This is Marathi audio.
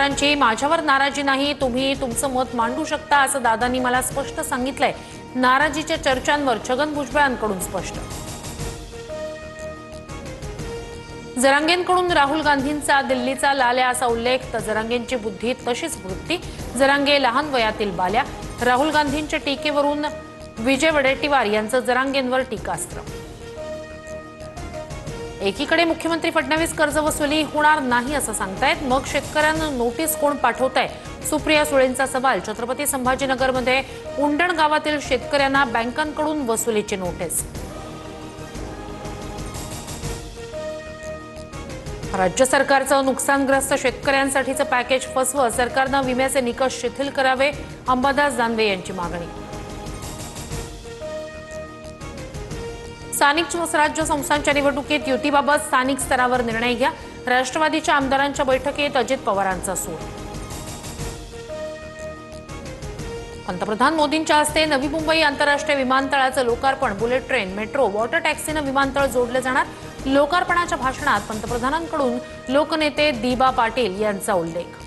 आमदारांची माझ्यावर नाराजी नाही, तुम्ही तुमचं मत मांडू शकता असं दादांनी मला स्पष्ट सांगितलंय। नाराजीच्या चर्चांवर छगन भुजबळांकडून स्पष्ट। जरांगेंकडून राहुल गांधींचा दिल्लीचा लाल्या असा उल्लेख, तर जरांगेंची बुद्धी तशीच वृत्ती, जरांगे लहान वयातील बाल्या। राहुल गांधींच्या टीकेवरून विजय वडेट्टीवार यांचं जरांगेंवर टीकास्त्र। एकीकडे मुख्यमंत्री फडणवीस कर्जवसुली होणार नाही असं सांगतायत, मग शेतकऱ्यांना नोटीस कोण पाठवतंय? सुप्रिया सुळेंचा सवाल। छत्रपती संभाजीनगरमध्ये उंडण गावातील शेतकऱ्यांना बँकांकडून वसुलीची नोटीस। राज्य सरकारचं नुकसानग्रस्त शेतकऱ्यांसाठीचं पॅकेज फसवं, सरकारनं विम्याचे निकष शिथिल करावे, अंबादास दानवे यांची मागणी। स्थानिक स्वराज्य संस्थांच्या निवडणुकीत युतीबाबत स्थानिक स्तरावर निर्णय घ्या, राष्ट्रवादीच्या आमदारांच्या बैठकीत अजित पवारांचा सूर। पंतप्रधान मोदींच्या हस्ते नवी मुंबई आंतरराष्ट्रीय विमानतळाचं लोकार्पण। बुलेट ट्रेन, मेट्रो, वॉटर टॅक्सीनं विमानतळ जोडले जाणार। लोकार्पणाच्या भाषणात पंतप्रधानांकडून लोकनेते दिबा पाटील यांचा उल्लेख।